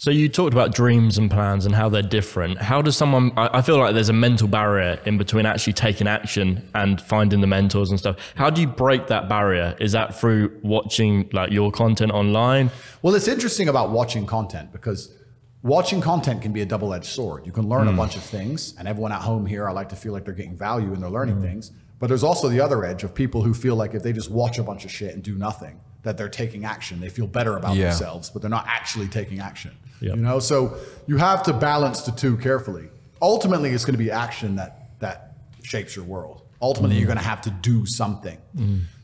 So you talked about dreams and plans and how they're different. How does someone, I feel like there's a mental barrier in between actually taking action and finding the mentors and stuff. How do you break that barrier? Is that through watching like your content online? Well, it's interesting about watching content because watching content can be a double-edged sword. You can learn a bunch of things, and everyone at home here, I like to feel like they're getting value and they're learning things. But there's also the other edge of people who feel like if they just watch a bunch of shit and do nothing, that they're taking action. They feel better about themselves, but they're not actually taking action. You know, so you have to balance the two carefully. Ultimately, it's going to be action that shapes your world. Ultimately, you're going to have to do something.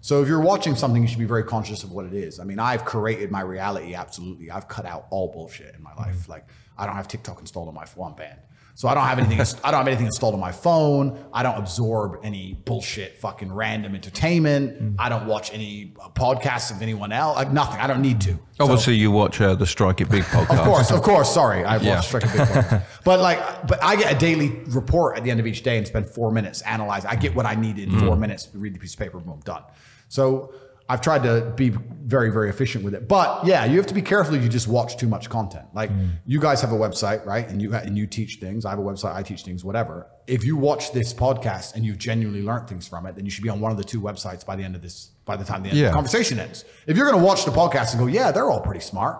So if you're watching something, you should be very conscious of what it is. I mean, I've created my reality. Absolutely. I've cut out all bullshit in my life. Like I don't have TikTok installed on my phone. I'm banned. So I don't have anything. I don't have anything installed on my phone. I don't absorb any bullshit, fucking random entertainment. I don't watch any podcasts of anyone else. Like nothing. I don't need to. Obviously, you watch the Strike It Big podcast. Of course. Sorry, I watch Strike It Big podcast. But I get a daily report at the end of each day and spend 4 minutes analyzing. I get what I need in 4 minutes. Read the piece of paper, boom, done. So I've tried to be very, very efficient with it. But yeah, you have to be careful if you just watch too much content. Like you guys have a website, right? And you teach things. I have a website, I teach things, whatever. If you watch this podcast and you've genuinely learned things from it, then you should be on one of the two websites by the time the end of the conversation ends. If you're going to watch the podcast and go, yeah, they're all pretty smart.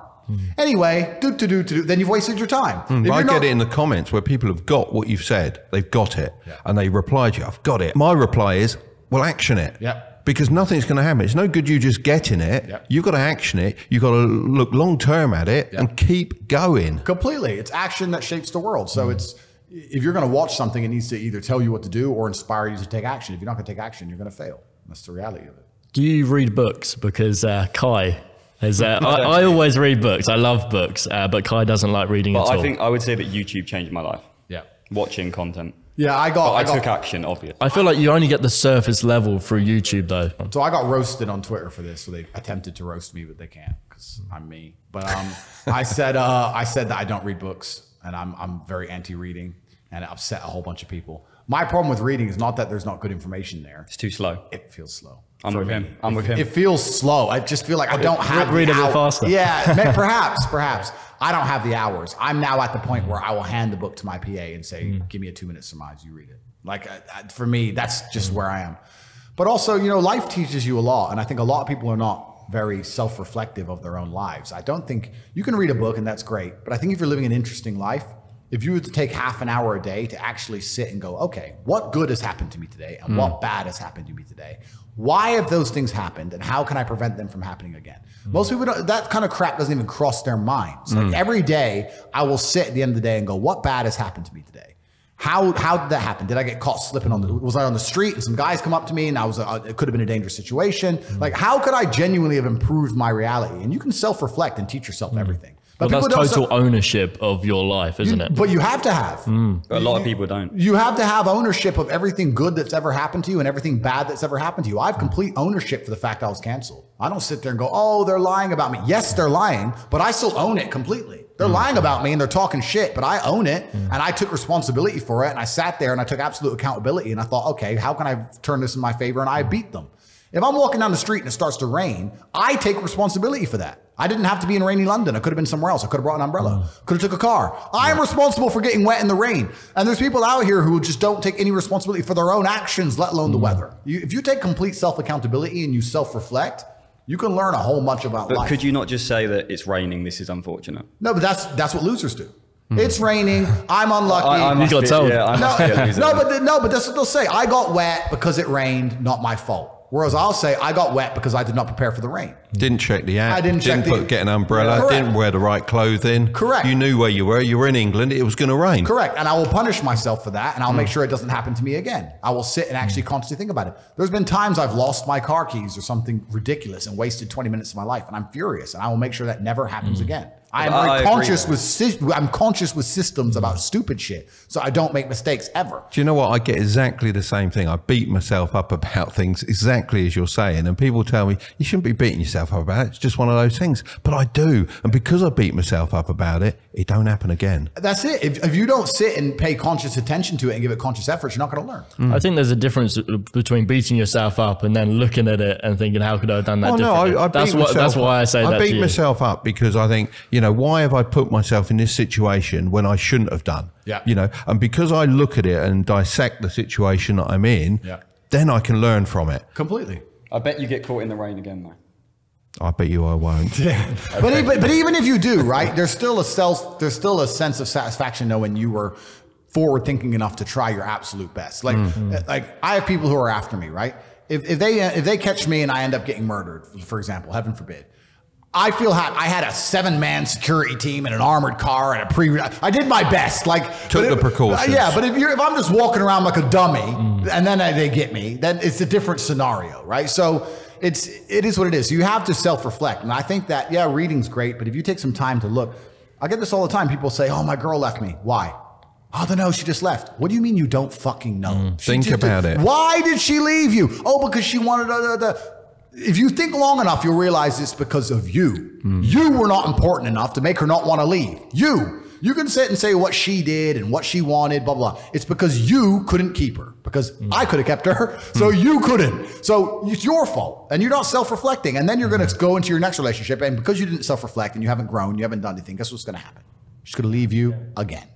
Anyway, then you've wasted your time. I get it in the comments where people have got what you've said. They've got it. And they reply to you, I've got it. My reply is, well, action it. Because nothing's going to happen. It's no good you just getting it. You've got to action it. You've got to look long term at it and keep going. Completely. It's action that shapes the world. So if you're going to watch something, it needs to either tell you what to do or inspire you to take action. If you're not going to take action, you're going to fail. That's the reality of it. Do you read books? Because Kai has, I always read books. I love books, but Kai doesn't like reading at all. I think I would say that YouTube changed my life. Watching content. Yeah, I took action, obviously. I feel like you only get the surface level through YouTube though. So I got roasted on Twitter for this. So they attempted to roast me, but they can't because I'm me. But I said that I don't read books and I'm very anti-reading and it upset a whole bunch of people. My problem with reading is not that there's not good information there. It's too slow. It feels slow. I'm with him. I'm with him. It feels slow. I just feel like I don't have read a bit faster. Yeah, perhaps. I don't have the hours. I'm now at the point where I will hand the book to my PA and say, give me a 2-minute surmise, you read it. Like for me, that's just where I am. But also, you know, life teaches you a lot. And I think a lot of people are not very self-reflective of their own lives. I don't think you can read a book and that's great. But I think if you're living an interesting life, if you were to take half an hour a day to actually sit and go, okay, what good has happened to me today? And what bad has happened to me today? Why have those things happened? And how can I prevent them from happening again? Most people don't, that kind of crap doesn't even cross their minds. Like every day I will sit at the end of the day and go, what bad has happened to me today? How did that happen? Did I get caught slipping was I on the street and some guys come up to me and it could have been a dangerous situation? Like how could I genuinely have improved my reality? And you can self-reflect and teach yourself everything. But that's total ownership of your life, isn't it? But you have to have. But a lot of people don't. You have to have ownership of everything good that's ever happened to you and everything bad that's ever happened to you. I have complete ownership for the fact I was canceled. I don't sit there and go, oh, they're lying about me. Yes, they're lying, but I still own it completely. They're lying about me and they're talking shit, but I own it and I took responsibility for it. And I sat there and I took absolute accountability and I thought, okay, how can I turn this in my favor? And I beat them. If I'm walking down the street and it starts to rain, I take responsibility for that. I didn't have to be in rainy London. I could have been somewhere else. I could have brought an umbrella. Could have took a car. I am responsible for getting wet in the rain. And there's people out here who just don't take any responsibility for their own actions, let alone the weather. If you take complete self-accountability and you self-reflect, you can learn a whole bunch about life. But could you not just say that it's raining, this is unfortunate? No, but that's what losers do. It's raining. I'm unlucky. You got told. But that's what they'll say. I got wet because it rained, not my fault. Whereas I'll say I got wet because I did not prepare for the rain. Didn't check the app. I didn't get an umbrella. Correct. Didn't wear the right clothing. Correct. You knew where you were. You were in England. It was going to rain. Correct. And I will punish myself for that. And I'll make sure it doesn't happen to me again. I will sit and actually consciously think about it. There's been times I've lost my car keys or something ridiculous and wasted 20 minutes of my life. And I'm furious. And I will make sure that never happens again. I'm conscious with systems about stupid shit, so I don't make mistakes ever. Do you know what? I get exactly the same thing. I beat myself up about things exactly as you're saying, and people tell me you shouldn't be beating yourself up about it. It's just one of those things, but I do, and because I beat myself up about it, it don't happen again. That's it. If you don't sit and pay conscious attention to it and give it conscious effort, you're not going to learn. I think there's a difference between beating yourself up and then looking at it and thinking, how could I have done that differently? No, that's why I say that. I beat myself up because I think, you know, know, why have I put myself in this situation when I shouldn't have done? Yeah. You know, and because I look at it and dissect the situation that I'm in, then I can learn from it. Completely. I bet you get caught in the rain again, though. I bet you I won't. Yeah. But even if you do, right, there's still a sense of satisfaction knowing you were forward thinking enough to try your absolute best. Like I have people who are after me, right? If they catch me and I end up getting murdered, for example, heaven forbid, I feel happy. I had a 7-man security team and an armored car and I did my best. Like took the precautions. Yeah, but if I'm just walking around like a dummy and then they get me, then it's a different scenario, right? So it is what it is. You have to self-reflect. And I think that, yeah, reading's great, but if you take some time to look, I get this all the time. People say, oh, my girl left me. Why? I don't know. She just left. What do you mean you don't fucking know? Think about it. Why did she leave you? Oh, because she wanted If you think long enough, you'll realize it's because of you. You were not important enough to make her not want to leave. You can sit and say what she did and what she wanted, blah, blah. It's because you couldn't keep her, because I could have kept her, so you couldn't. So it's your fault, and you're not self-reflecting. And then you're going to go into your next relationship, and because you didn't self-reflect and you haven't grown, you haven't done anything, guess what's going to happen? She's going to leave you again.